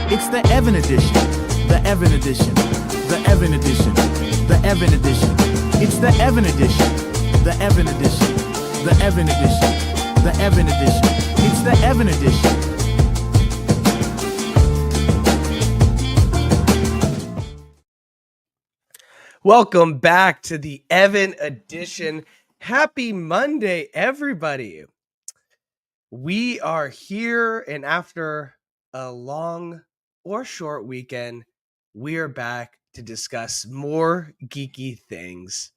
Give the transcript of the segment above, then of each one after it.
It's the Evan edition. The Evan edition. The Evan edition. The Evan edition. It's the Evan edition. The Evan edition. The Evan edition. The Evan edition. It's the Evan edition. Welcome back to the Evan edition. Happy Monday, everybody. We are here, and after a long or short weekend, we are back to discuss more geeky things.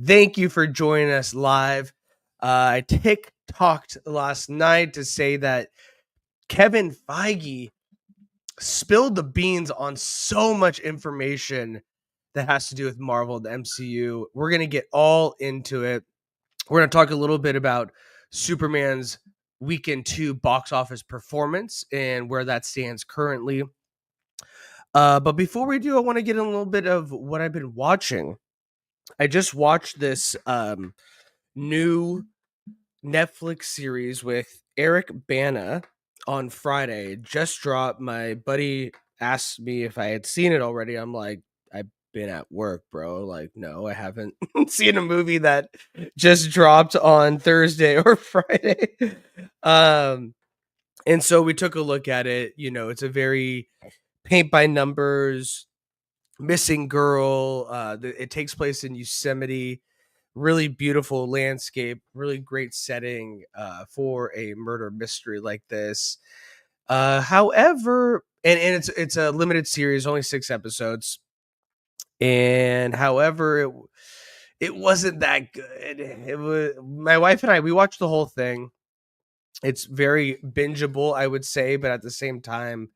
Thank you for joining us live. I TikToked last night to say that Kevin Feige spilled the beans on so much information that has to do with Marvel, the MCU. We're going to get all into it. We're going to talk a little bit about Superman's weekend 2 box office performance and where that stands currently. But before we do, I want to get in a little bit of what I've been watching. I just watched this new Netflix series with Eric Bana on Friday. It just dropped. My buddy asked me if I had seen it already. I'm like, I've been at work, bro. Like, no, I haven't seen a movie that just dropped on Thursday or Friday. And so we took a look at it. You know, it's a very paint by numbers, missing girl. It takes place in Yosemite. Really beautiful landscape, really great setting for a murder mystery like this. However, and it's a limited series, only 6 episodes. And however, it wasn't that good. It was my wife and I, we watched the whole thing. It's very bingeable, I would say, but at the same time,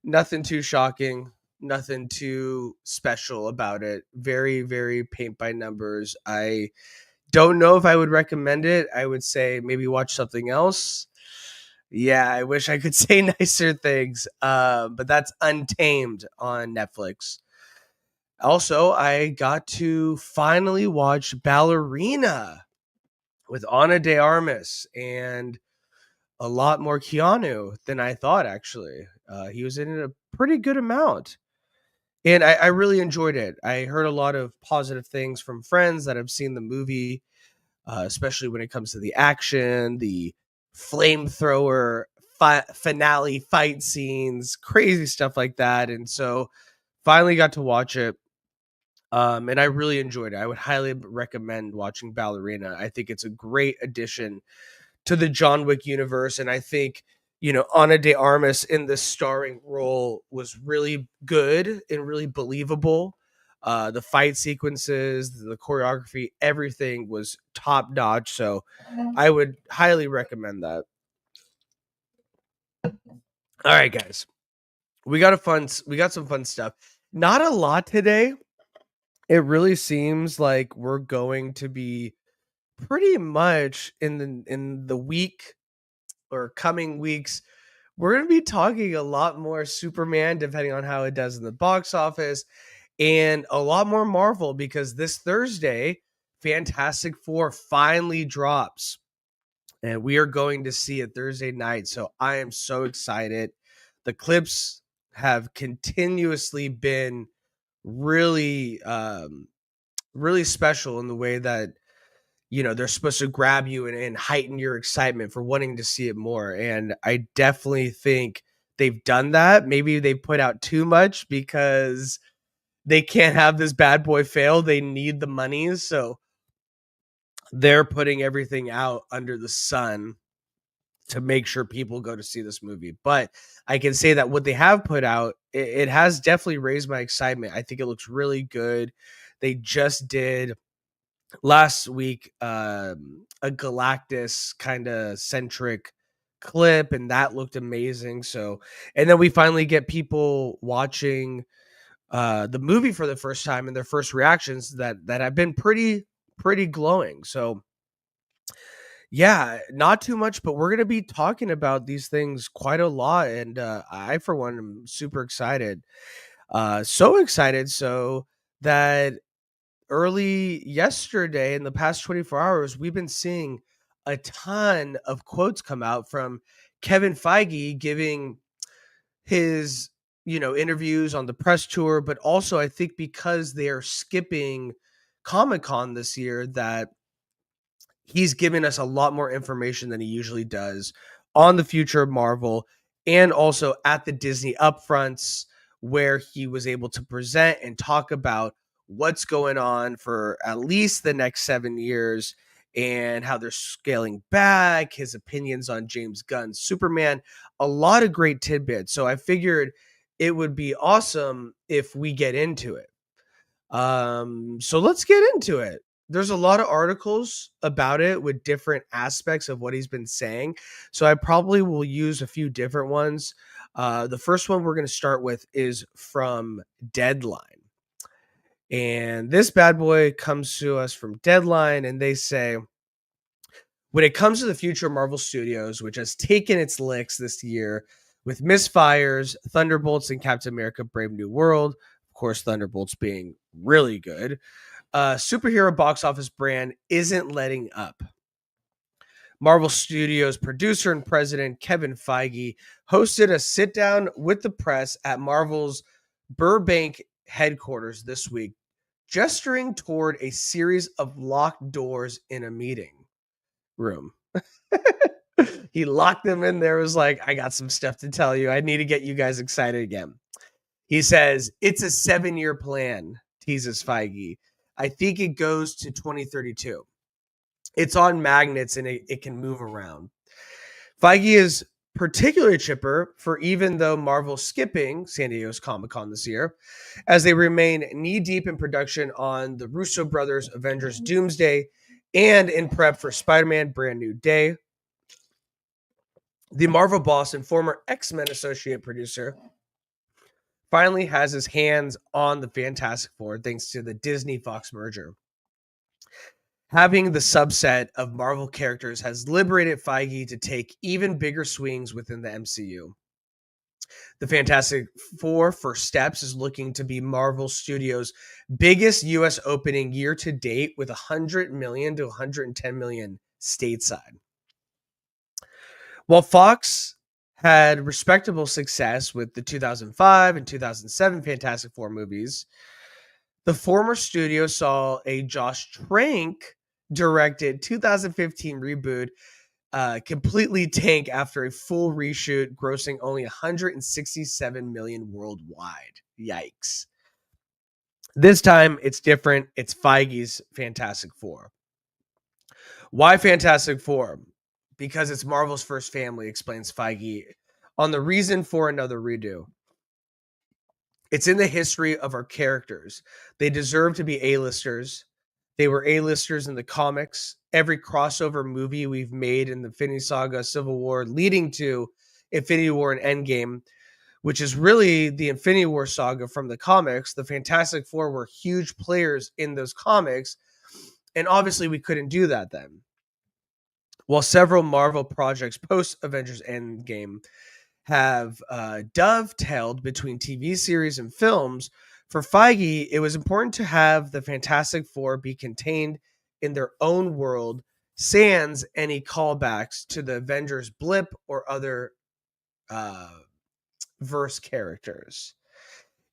nothing too shocking, nothing too special about it. Very, very paint by numbers. I don't know if I would recommend it. I would say maybe watch something else. Yeah, I wish I could say nicer things. But that's Untamed on Netflix. Also, I got to finally watch Ballerina with Ana de Armas and a lot more Keanu than I thought, actually. He was in it a pretty good amount. And I really enjoyed it. I heard a lot of positive things from friends that have seen the movie, especially when it comes to the action, the flamethrower finale fight scenes, crazy stuff like that. And so finally got to watch it. And I really enjoyed it. I would highly recommend watching Ballerina. I think it's a great addition to the John Wick universe. And I think, you know, Ana de Armas in the starring role was really good and really believable. The fight sequences, the choreography, everything was top notch. So I would highly recommend that. All right, guys, we got some fun stuff. Not a lot today. It really seems like we're going to be pretty much in the week or coming weeks, we're going to be talking a lot more Superman, depending on how it does in the box office, and a lot more Marvel, because this Thursday, Fantastic Four finally drops, and we are going to see it Thursday night. So I am so excited. The clips have continuously been really, really special in the way that, you know, they're supposed to grab you and heighten your excitement for wanting to see it more. And I definitely think they've done that. Maybe they put out too much because they can't have this bad boy fail. They need the money. So they're putting everything out under the sun to make sure people go to see this movie. But I can say that what they have put out, it has definitely raised my excitement. I think it looks really good. They just did last week a Galactus kind of centric clip, and that looked amazing. So, and then we finally get people watching the movie for the first time and their first reactions that have been pretty glowing. So yeah, not too much, but we're going to be talking about these things quite a lot, and I for one am super excited. So excited so that early yesterday, in the past 24 hours, we've been seeing a ton of quotes come out from Kevin Feige giving his interviews on the press tour, but also I think because they're skipping Comic-Con this year, that he's given us a lot more information than he usually does on the future of Marvel, and also at the Disney upfronts, where he was able to present and talk about what's going on for at least the next 7 years and how they're scaling back, his opinions on James Gunn's Superman, a lot of great tidbits. So I figured it would be awesome if we get into it. So let's get into it. There's a lot of articles about it with different aspects of what he's been saying. So I probably will use a few different ones. The first one we're going to start with is from Deadline. And this bad boy comes to us from Deadline, and they say, when it comes to the future of Marvel Studios, which has taken its licks this year with misfires, Thunderbolts, and Captain America Brave New World, of course, Thunderbolts being really good, superhero box office brand isn't letting up. Marvel Studios producer and president Kevin Feige hosted a sit-down with the press at Marvel's Burbank headquarters this week, gesturing toward a series of locked doors in a meeting room. He locked them in there, was like, I got some stuff to tell you. I need to get you guys excited again. He says, it's a 7-year plan, teases Feige. I think it goes to 2032. It's on magnets and it can move around. Feige is particularly chipper for even though Marvel's skipping San Diego's Comic-Con this year, as they remain knee-deep in production on the Russo brothers' Avengers Doomsday and in prep for Spider-Man Brand New Day. The Marvel boss and former X-Men associate producer finally has his hands on the Fantastic Four thanks to the Disney-Fox merger. Having the subset of Marvel characters has liberated Feige to take even bigger swings within the MCU. The Fantastic Four First Steps is looking to be Marvel Studios' biggest U.S. opening year to date, with 100 million to 110 million stateside. While Fox had respectable success with the 2005 and 2007 Fantastic Four movies, the former studio saw a Josh Trank directed 2015 reboot completely tank after a full reshoot, grossing only 167 million worldwide. Yikes. This time it's different. It's Feige's Fantastic Four. Why Fantastic Four? Because it's Marvel's first family, explains Feige on the reason for another redo. It's in the history of our characters. They deserve to be A-listers. They were A-listers in the comics. Every crossover movie we've made in the Infinity Saga, Civil War, leading to Infinity War and Endgame, which is really the Infinity War saga from the comics. The Fantastic Four were huge players in those comics, and obviously we couldn't do that then. While several Marvel projects post-Avengers Endgame have dovetailed between TV series and films, for Feige, it was important to have the Fantastic Four be contained in their own world, sans any callbacks to the Avengers blip or other verse characters.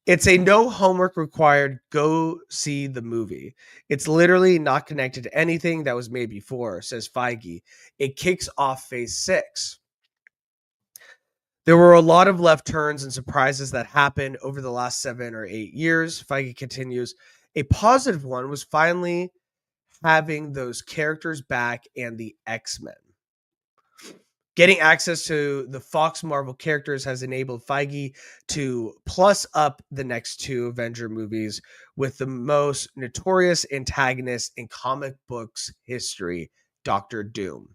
It's a no homework required, go see the movie. It's literally not connected to anything that was made before, says Feige. It kicks off phase 6. There were a lot of left turns and surprises that happened over the last 7 or 8 years. Feige continues, a positive one was finally having those characters back and the X-Men. Getting access to the Fox Marvel characters has enabled Feige to plus up the next 2 Avenger movies with the most notorious antagonist in comic books history, Doctor Doom.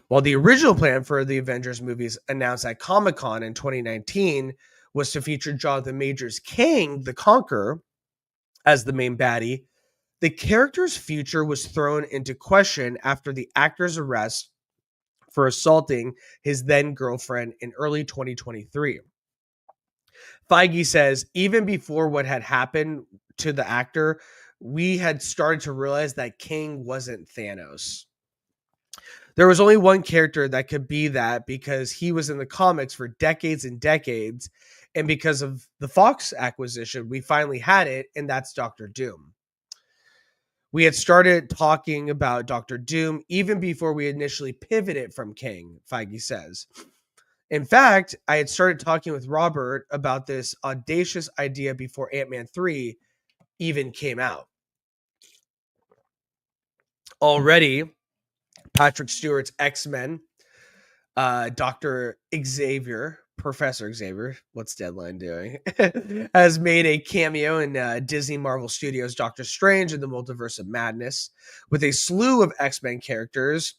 While the original plan for the Avengers movies announced at Comic-Con in 2019 was to feature Jonathan Majors' Kang the Conqueror as the main baddie, the character's future was thrown into question after the actor's arrest for assaulting his then girlfriend in early 2023. Feige says, even before what had happened to the actor, we had started to realize that Kang wasn't Thanos. There was only one character that could be that because he was in the comics for decades and decades. And because of the Fox acquisition, we finally had it, and that's Doctor Doom. We had started talking about Doctor Doom even before we initially pivoted from King, Feige says. In fact, I had started talking with Robert about this audacious idea before Ant-Man 3 even came out. Already, Patrick Stewart's X-Men, Dr. Xavier, Professor Xavier, what's Deadline doing, has made a cameo in Disney Marvel Studios' Doctor Strange in the Multiverse of Madness, with a slew of X-Men characters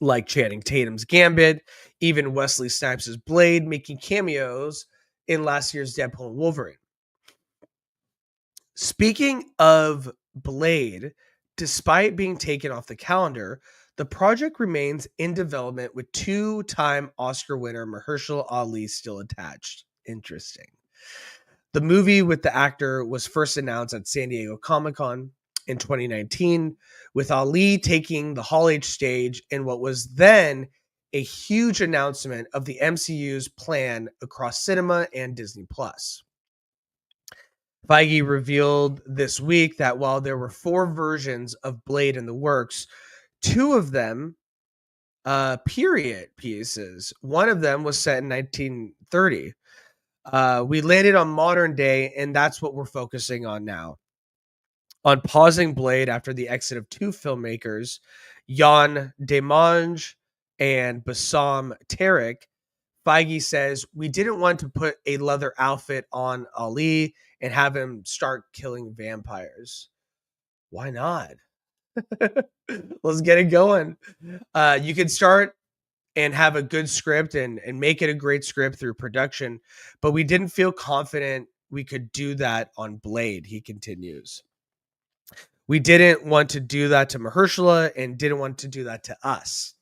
like Channing Tatum's Gambit, even Wesley Snipes' Blade, making cameos in last year's Deadpool and Wolverine. Speaking of Blade, despite being taken off the calendar, the project remains in development with two-time Oscar winner Mahershala Ali still attached. Interesting. The movie with the actor was first announced at San Diego Comic-Con in 2019, with Ali taking the Hall H stage in what was then a huge announcement of the MCU's plan across cinema and Disney+. Feige revealed this week that while there were 4 versions of Blade in the works, 2 of them period pieces. One of them was set in 1930. We landed on modern day, and that's what we're focusing on now. On pausing Blade after the exit of 2 filmmakers, Yann Demange and Bassam Tariq, Feige says, we didn't want to put a leather outfit on Ali and have him start killing vampires. Why not? Let's get it going. You can start and have a good script and make it a great script through production, but we didn't feel confident we could do that on Blade, he continues. We didn't want to do that to Mahershala and didn't want to do that to us.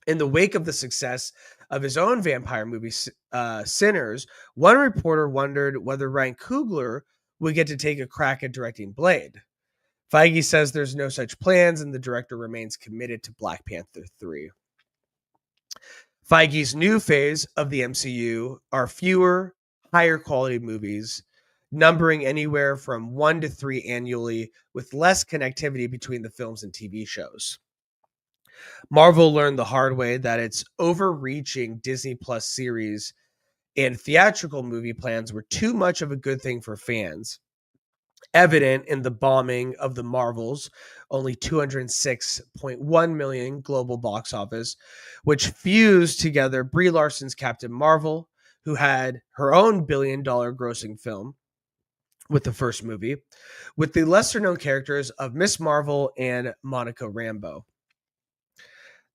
In the wake of the success of his own vampire movie, Sinners, one reporter wondered whether Ryan Coogler would get to take a crack at directing Blade. Feige says there's no such plans, and the director remains committed to Black Panther 3. Feige's new phase of the MCU are fewer, higher quality movies, numbering anywhere from 1 to 3 annually, with less connectivity between the films and TV shows. Marvel learned the hard way that its overreaching Disney Plus series and theatrical movie plans were too much of a good thing for fans. Evident in the bombing of the Marvels, only 206.1 million global box office, which fused together Brie Larson's Captain Marvel, who had her own billion-dollar grossing film with the first movie, with the lesser-known characters of Miss Marvel and Monica Rambeau.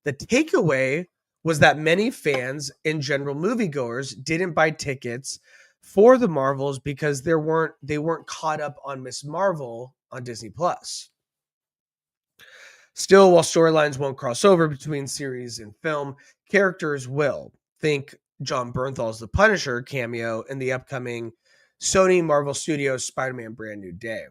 The takeaway was that many fans and general moviegoers didn't buy tickets for the Marvels because they weren't caught up on Miss Marvel on Disney Plus. Still, while storylines won't cross over between series and film, characters will. Think John Bernthal's The Punisher cameo in the upcoming Sony Marvel Studios Spider-Man Brand New Day.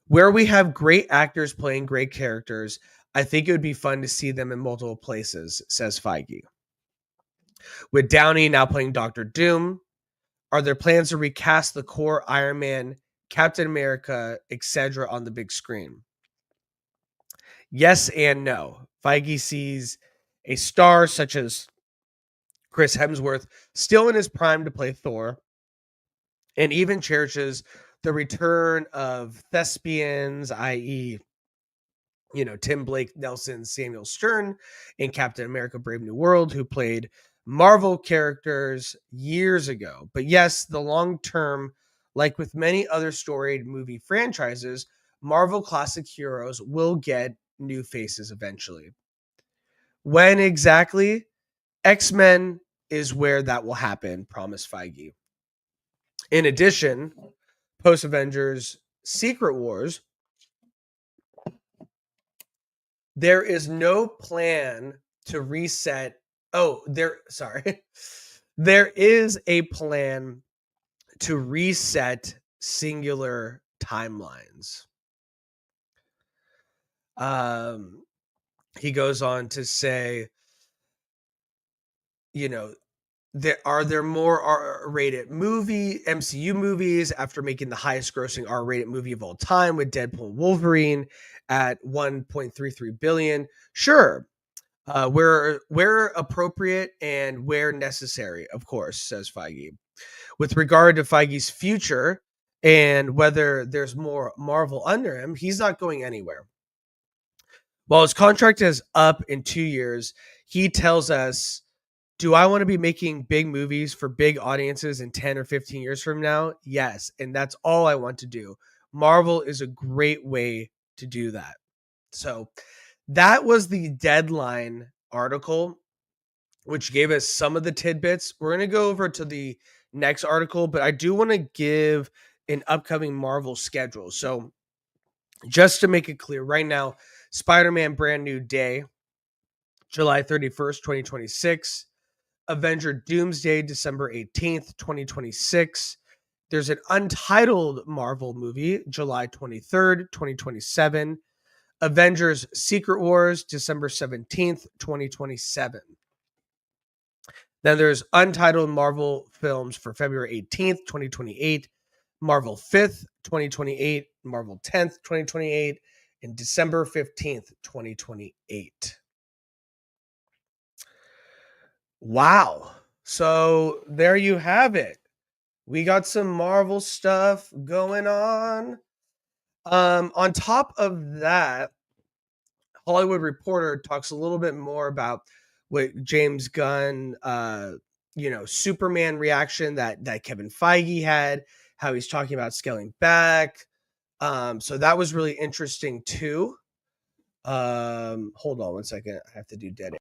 Where we have great actors playing great characters, I think it would be fun to see them in multiple places, says Feige. With Downey now playing Doctor Doom, are there plans to recast the core Iron Man, Captain America, etc. on the big screen? Yes and no. Feige sees a star such as Chris Hemsworth still in his prime to play Thor, and even cherishes the return of thespians, i.e., Tim Blake Nelson, Samuel Stern in Captain America Brave New World, who played Marvel characters years ago. But yes, the long term, like with many other storied movie franchises, Marvel classic heroes will get new faces eventually. When exactly? X-Men is where that will happen, promised Feige. In addition, post-Avengers Secret Wars, there is no plan to reset. There is a plan to reset singular timelines. he goes on to say, you know, there more R-rated MCU movies after making the highest grossing R-rated movie of all time with Deadpool and Wolverine at 1.33 billion? Sure. Where appropriate and where necessary, of course, says Feige. With regard to Feige's future and whether there's more Marvel under him, he's not going anywhere. While his contract is up in 2 years, he tells us, do I want to be making big movies for big audiences in 10 or 15 years from now? Yes. And that's all I want to do. Marvel is a great way to do that. So that was the Deadline article, which gave us some of the tidbits. We're going to go over to the next article, but I do want to give an upcoming Marvel schedule. So just to make it clear, right now, Spider-Man Brand New Day, July 31st, 2026. Avengers Doomsday, December 18th, 2026. There's an untitled Marvel movie, July 23rd, 2027. Avengers Secret Wars, December 17th, 2027. Then there's untitled Marvel films for February 18th, 2028. Marvel 5th, 2028. Marvel 10th, 2028. And December 15th, 2028. Wow. So there you have it. We got some Marvel stuff going on. On top of that, Hollywood Reporter talks a little bit more about what James Gunn, Superman reaction that Kevin Feige had, how he's talking about scaling back. So that was really interesting too. Hold on 1 second. I have to do dead air.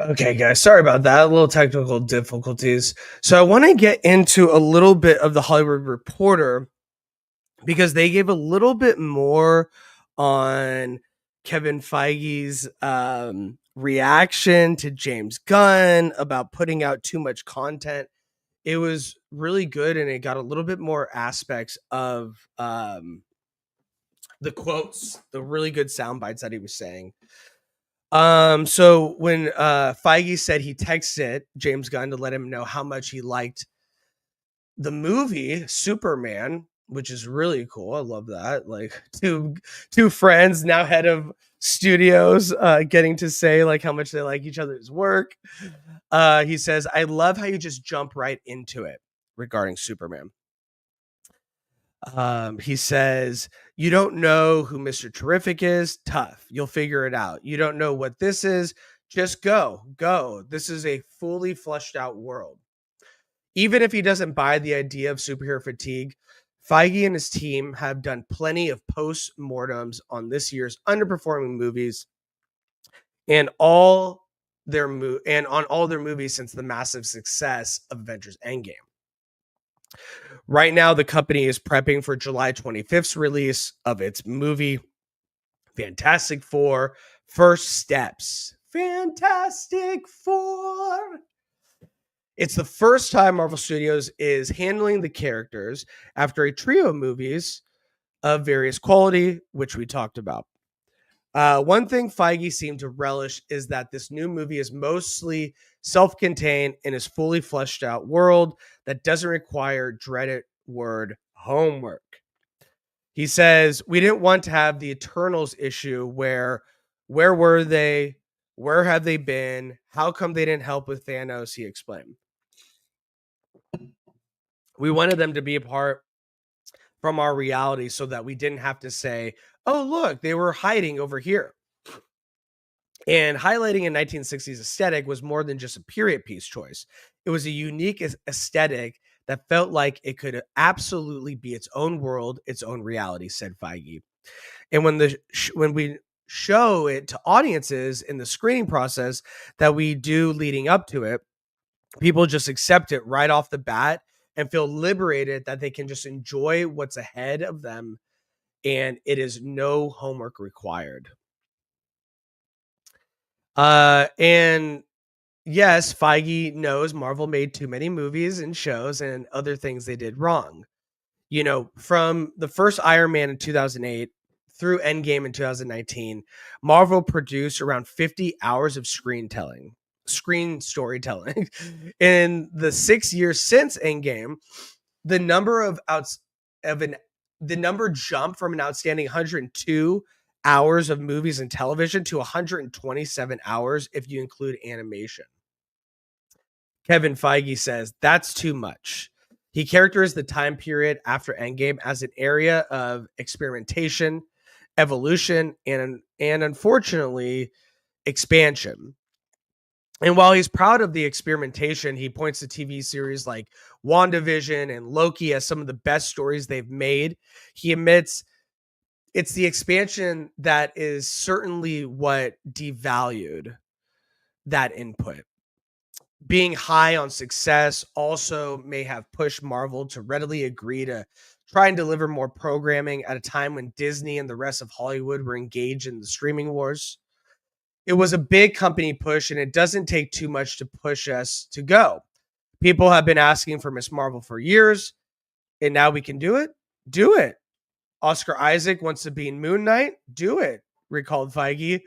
Okay, guys, sorry about that. A little technical difficulties. So I want to get into a little bit of the Hollywood Reporter because they gave a little bit more on Kevin Feige's reaction to James Gunn about putting out too much content. It was really good, and it got a little bit more aspects of the quotes, the really good sound bites that he was saying. So when Feige said he texted James Gunn to let him know how much he liked the movie Superman, which is really cool. I love that. Like two friends, now head of studios getting to say like how much they like each other's work. He says, I love how you just jump right into it regarding Superman. He says, you don't know who Mr. Terrific is? Tough. You'll figure it out. You don't know what this is? Just go. This is a fully fleshed out world. Even if he doesn't buy the idea of superhero fatigue, Feige and his team have done plenty of post-mortems on this year's underperforming movies and on all their movies since the massive success of Avengers Endgame. Right now, the company is prepping for July 25th's release of its movie Fantastic Four: First Steps. Fantastic Four. It's the first time Marvel Studios is handling the characters after a trio of movies of various quality, which we talked about. One thing Feige seemed to relish is that this new movie is mostly self-contained in his fully fleshed out world that doesn't require dreaded word homework. He says, we didn't want to have the Eternals issue where were they? Where have they been? How come they didn't help with Thanos? He explained. We wanted them to be apart from our reality so that we didn't have to say, oh, look, they were hiding over here. And highlighting a 1960s aesthetic was more than just a period piece choice. It was a unique aesthetic that felt like it could absolutely be its own world, its own reality, said Feige. And when we show it to audiences in the screening process that we do leading up to it, people just accept it right off the bat and feel liberated that they can just enjoy what's ahead of them, and it is no homework required. And yes, Feige knows Marvel made too many movies and shows and other things they did wrong. You know, from the first Iron Man in 2008 through Endgame in 2019, Marvel produced around 50 hours of screen storytelling. In the 6 years since Endgame, the number jumped from an outstanding 102 hours of movies and television to 127 hours if you include animation. Kevin Feige says that's too much. He characterized the time period after Endgame as an area of experimentation, evolution, and unfortunately, expansion. And while he's proud of the experimentation, he points to TV series like WandaVision and Loki as some of the best stories they've made. He admits it's the expansion that is certainly what devalued that input. Being high on success also may have pushed Marvel to readily agree to try and deliver more programming at a time when Disney and the rest of Hollywood were engaged in the streaming wars. It was a big company push, and it doesn't take too much to push us to go. People have been asking for Miss Marvel for years, and now we can do it. Do it. Oscar Isaac wants to be in Moon Knight. Do it, recalled Feige.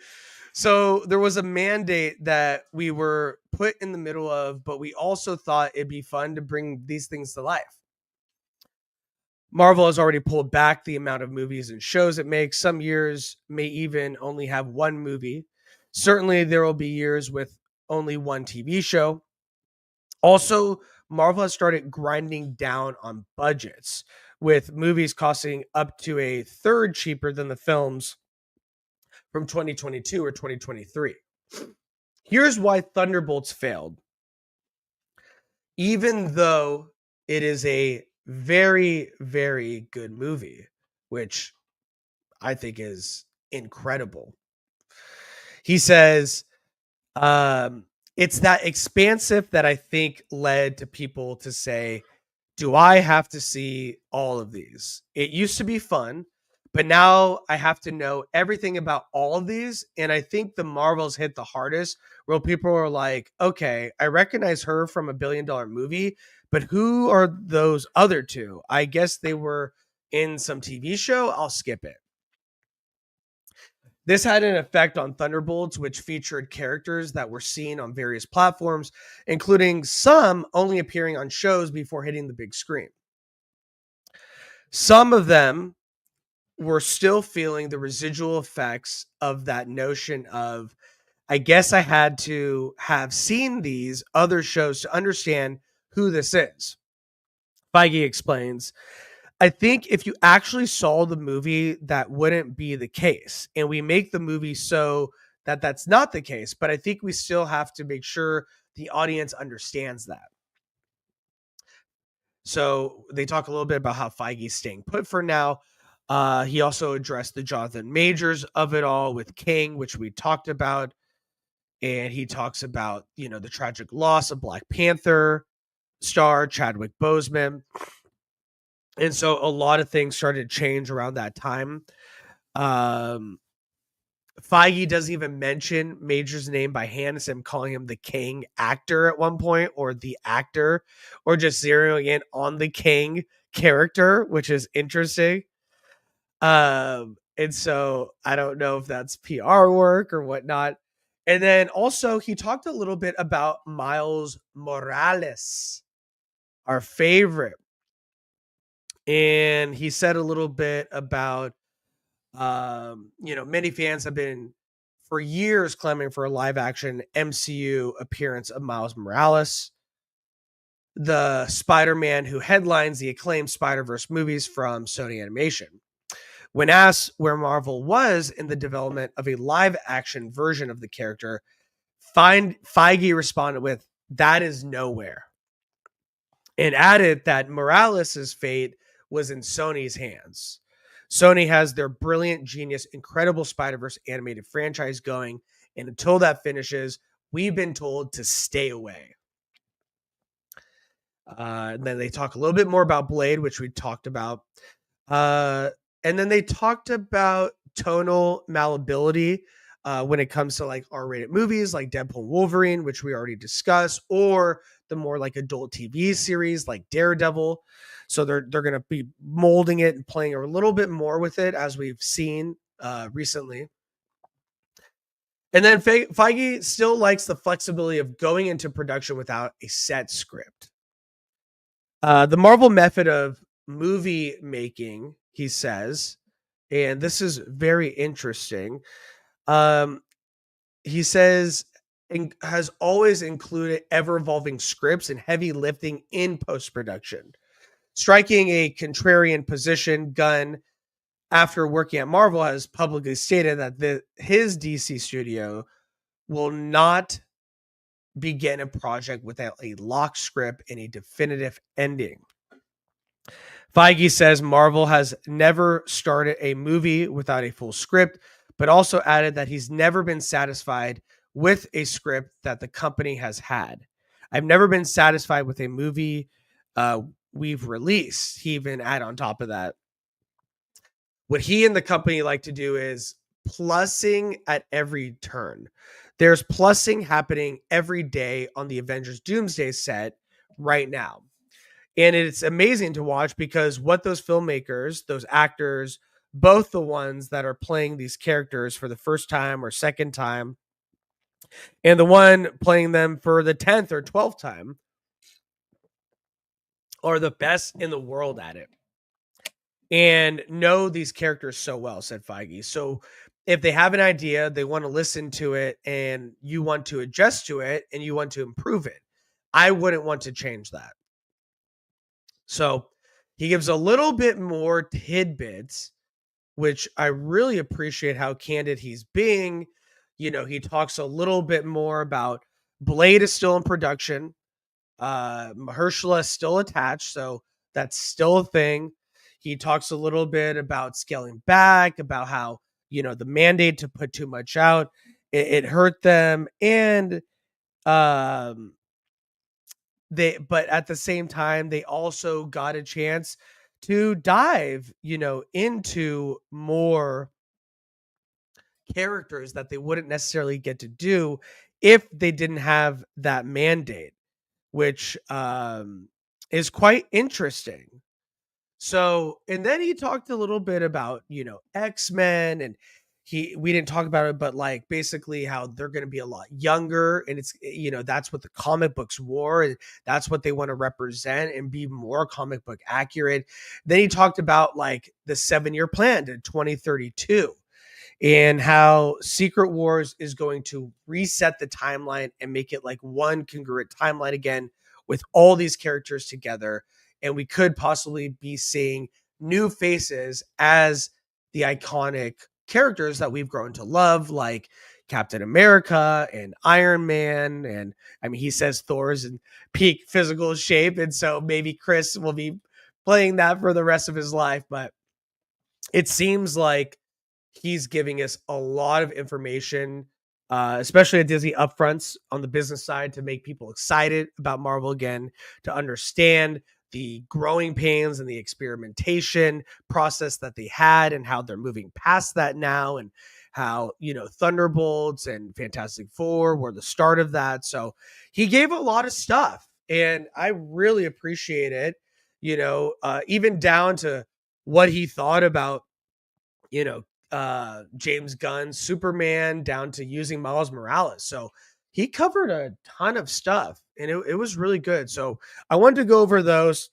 So there was a mandate that we were put in the middle of, but we also thought it'd be fun to bring these things to life. Marvel has already pulled back the amount of movies and shows it makes. Some years may even only have one movie. Certainly, there will be years with only one TV show. Also, Marvel has started grinding down on budgets, with movies costing up to a third cheaper than the films from 2022 or 2023. Here's why Thunderbolts failed. Even though it is a very, very good movie, which I think is incredible. He says, it's that expansive that I think led to people to say, do I have to see all of these? It used to be fun, but now I have to know everything about all of these. And I think the Marvels hit the hardest, where people are like, okay, I recognize her from $1 billion movie, but who are those other two? I guess they were in some TV show. I'll skip it. This had an effect on Thunderbolts, which featured characters that were seen on various platforms, including some only appearing on shows before hitting the big screen. Some of them we're still feeling the residual effects of that notion of, I guess I had to have seen these other shows to understand who this is. Feige explains, I think if you actually saw the movie, that wouldn't be the case. And we make the movie so that that's not the case. But I think we still have to make sure the audience understands that. So they talk a little bit about how Feige's staying put for now. He also addressed the Jonathan Majors of it all with King, which we talked about. And he talks about, the tragic loss of Black Panther star Chadwick Boseman. And so a lot of things started to change around that time. Feige doesn't even mention Major's name by hand, as him calling him the King actor at one point, or the actor, or just zeroing in on the King character, which is interesting. And so I don't know if that's PR work or whatnot. And then also he talked a little bit about Miles Morales, our favorite. And he said a little bit about, many fans have been for years clamoring for a live action MCU appearance of Miles Morales, the Spider-Man who headlines the acclaimed Spider-Verse movies from Sony Animation. When asked where Marvel was in the development of a live action version of the character, Feige responded with, "That is nowhere," and added that Morales' fate was in Sony's hands. Sony has their brilliant, genius, incredible Spider-Verse animated franchise going, and until that finishes, we've been told to stay away. And then they talk a little bit more about Blade, which we talked about. And then they talked about tonal malleability when it comes to like R-rated movies like Deadpool and Wolverine, which we already discussed, or the more like adult TV series like Daredevil. So they're going to be molding it and playing a little bit more with it, as we've seen recently. And then Feige still likes the flexibility of going into production without a set script. The Marvel method of movie making, he says, and this is very interesting. He says, has always included ever evolving scripts and heavy lifting in post production. Striking a contrarian position, Gunn, after working at Marvel, has publicly stated that his DC studio will not begin a project without a lock script and a definitive ending. Feige says Marvel has never started a movie without a full script, but also added that he's never been satisfied with a script that the company has had. I've never been satisfied with a movie we've released. He even added on top of that, what he and the company like to do is plussing at every turn. There's plussing happening every day on the Avengers Doomsday set right now. And it's amazing to watch because what those filmmakers, those actors, both the ones that are playing these characters for the first time or second time, and the one playing them for the 10th or 12th time, are the best in the world at it and know these characters so well, said Feige. So if they have an idea, they want to listen to it, and you want to adjust to it and you want to improve it, I wouldn't want to change that. So he gives a little bit more tidbits, which I really appreciate how candid he's being. He talks a little bit more about Blade is still in production. Mahershala is still attached, so that's still a thing. He talks a little bit about scaling back, about how, the mandate to put too much out, it hurt them. And but at the same time, they also got a chance to dive, into more characters that they wouldn't necessarily get to do if they didn't have that mandate, which is quite interesting. So, and then he talked a little bit about, X-Men, and we didn't talk about it, but like basically how they're going to be a lot younger, and it's, that's what the comic books were, and that's what they want to represent and be more comic book accurate. Then he talked about like the 7-year plan to 2032, and how Secret Wars is going to reset the timeline and make it like one congruent timeline again with all these characters together. And we could possibly be seeing new faces as the iconic characters that we've grown to love, like Captain America and Iron Man. And I mean, he says Thor's in peak physical shape. And so maybe Chris will be playing that for the rest of his life. But it seems like he's giving us a lot of information, especially at Disney upfronts on the business side, to make people excited about Marvel again, to understand the growing pains and the experimentation process that they had and how they're moving past that now, and how, Thunderbolts and Fantastic Four were the start of that. So he gave a lot of stuff, and I really appreciate it, even down to what he thought about, James Gunn's Superman, down to using Miles Morales. So he covered a ton of stuff, and it was really good. So I wanted to go over those,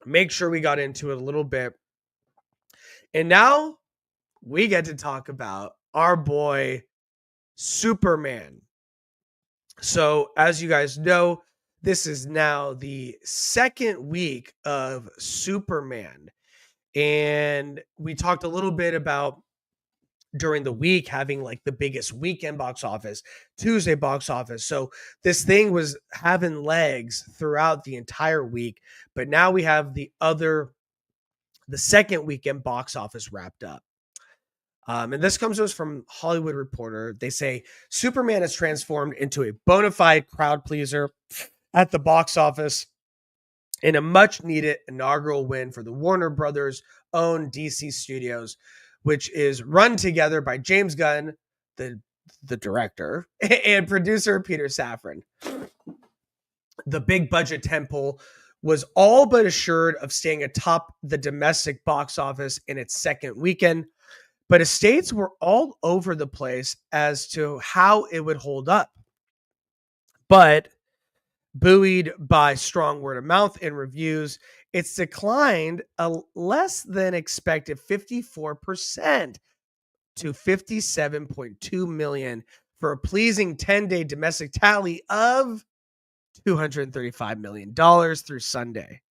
make sure we got into it a little bit. And now we get to talk about our boy Superman. So as you guys know, this is now the second week of Superman. And we talked a little bit about during the week having like the biggest weekend box office, Tuesday box office. So this thing was having legs throughout the entire week, but now we have the second weekend box office wrapped up. And this comes to us from Hollywood Reporter. They say Superman has transformed into a bona fide crowd pleaser at the box office in a much needed inaugural win for the Warner Brothers owned DC Studios, which is run together by James Gunn, the director, and producer Peter Safran. The big budget tentpole was all but assured of staying atop the domestic box office in its second weekend, but estates were all over the place as to how it would hold up. But buoyed by strong word of mouth and reviews, it's declined a less than expected 54% to $57.2 million for a pleasing 10-day domestic tally of $235 million through Sunday.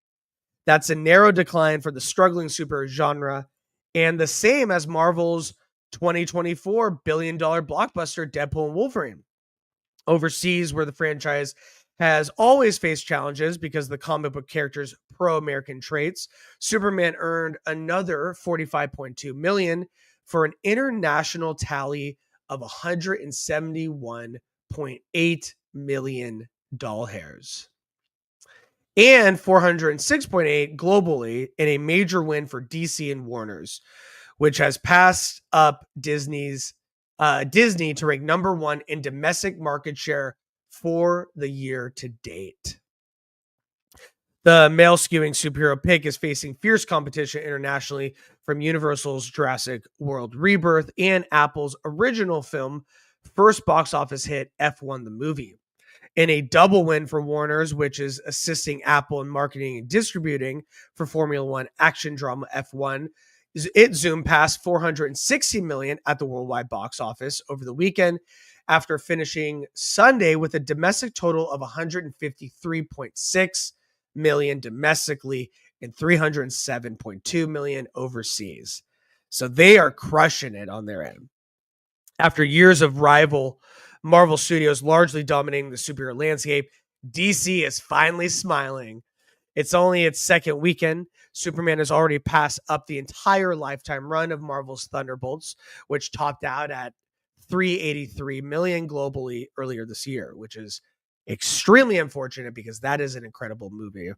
That's a narrow decline for the struggling super genre, and the same as Marvel's 2024 billion-dollar blockbuster Deadpool and Wolverine. Overseas, where the franchise has always faced challenges because the comic book character's pro-American traits, Superman earned another $45.2 million for an international tally of $171.8 million doll hairs, and $406.8 globally, in a major win for DC and Warner's, which has passed up Disney to rank number one in domestic market share for the year to date. The male skewing superhero pick is facing fierce competition internationally from Universal's Jurassic World Rebirth and Apple's original film first box office hit F1 the movie. In a double win for Warner's, which is assisting Apple in marketing and distributing for Formula One action drama F1, it zoomed past $460 million at the worldwide box office over the weekend, after finishing Sunday with a domestic total of $153.6 million domestically and $307.2 million overseas. So they are crushing it on their end. After years of rival Marvel Studios largely dominating the superhero landscape, DC is finally smiling. It's only its second weekend. Superman has already passed up the entire lifetime run of Marvel's Thunderbolts, which topped out at $383 million globally earlier this year, which is extremely unfortunate because that is an incredible movie.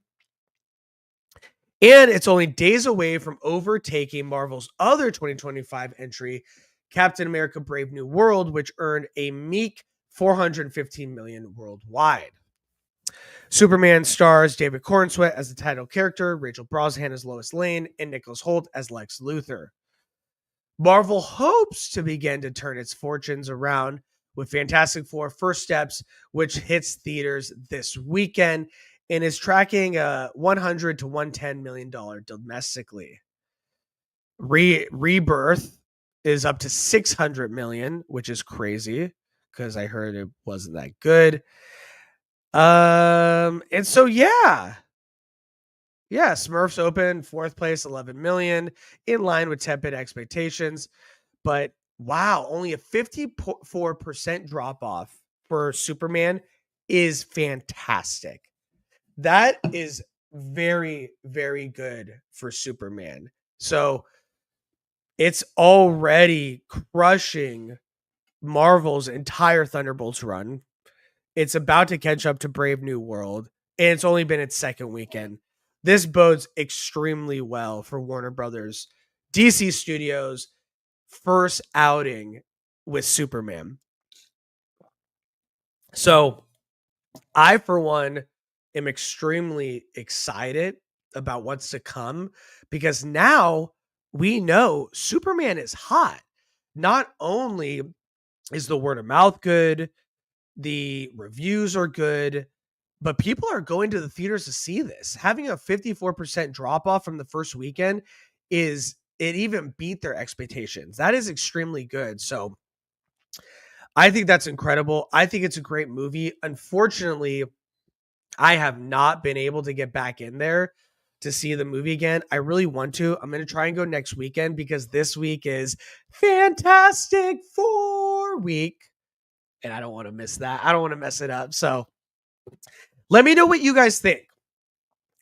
And it's only days away from overtaking Marvel's other 2025 entry, Captain America Brave New World, which earned a meek $415 million worldwide. Superman stars David Cornsweet as the title character, Rachel Brosnahan as Lois Lane, and Nicholas Hoult as Lex Luthor. Marvel hopes to begin to turn its fortunes around with Fantastic Four First Steps, which hits theaters this weekend and is tracking a $100 to $110 million domestically. Rebirth is up to $600 million, which is crazy because I heard it wasn't that good. And so yeah, Smurfs open 4th place, 11 million, in line with tepid expectations. But wow, only a 54% drop off for Superman is fantastic. That is very, very good for Superman. So it's already crushing Marvel's entire Thunderbolts run. It's about to catch up to Brave New World, and it's only been its second weekend. This bodes extremely well for Warner Brothers, DC Studios' first outing with Superman. So I, for one, am extremely excited about what's to come because now we know Superman is hot. Not only is the word of mouth good, the reviews are good, but people are going to the theaters to see this. Having a 54% drop off from the first weekend it even beat their expectations. That is extremely good. So I think that's incredible. I think it's a great movie. Unfortunately, I have not been able to get back in there to see the movie again. I really want to. I'm going to try and go next weekend because this week is Fantastic Four week. And I don't want to miss that. I don't want to mess it up. So let me know what you guys think.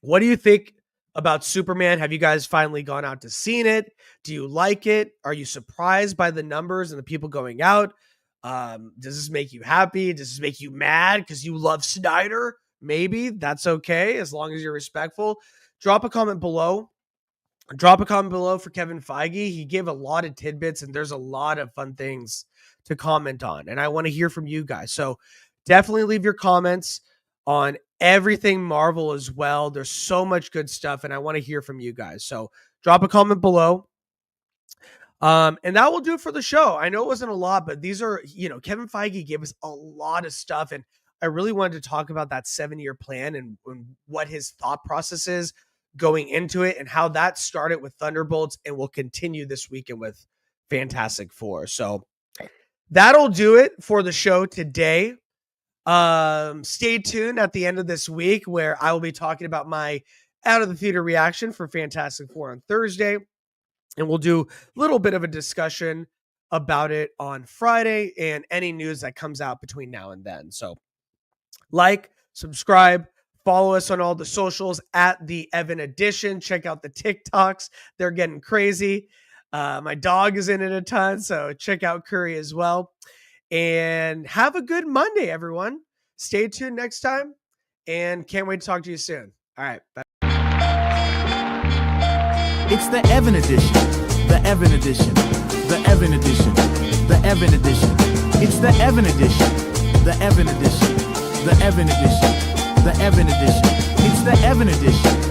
What do you think about Superman? Have you guys finally gone out to see it? Do you like it? Are you surprised by the numbers and the people going out? Does this make you happy? Does this make you mad because you love Snyder? Maybe that's okay as long as you're respectful. Drop a comment below. Drop a comment below for Kevin Feige. He gave a lot of tidbits and there's a lot of fun things to comment on. And I want to hear from you guys. So definitely leave your comments on everything Marvel as well. There's so much good stuff and I want to hear from you guys. So drop a comment below. And that will do it for the show. I know it wasn't a lot, but these are, Kevin Feige gave us a lot of stuff. And I really wanted to talk about that 7-year plan and what his thought process is going into it and how that started with Thunderbolts and will continue this weekend with Fantastic Four. So that'll do it for the show today. Stay tuned at the end of this week where I will be talking about my out of the theater reaction for Fantastic Four on Thursday. And we'll do a little bit of a discussion about it on Friday and any news that comes out between now and then. So like, subscribe, follow us on all the socials at the Evan Edition. Check out the TikToks. They're getting crazy. My dog is in it a ton, so check out Curry as well. And have a good Monday, everyone. Stay tuned next time, and can't wait to talk to you soon. All right, bye. It's the Evan Edition. The Evan Edition. The Evan Edition. The Evan Edition. It's the Evan Edition. The Evan Edition. The Evan Edition. The Evan Edition. It's the Evan Edition.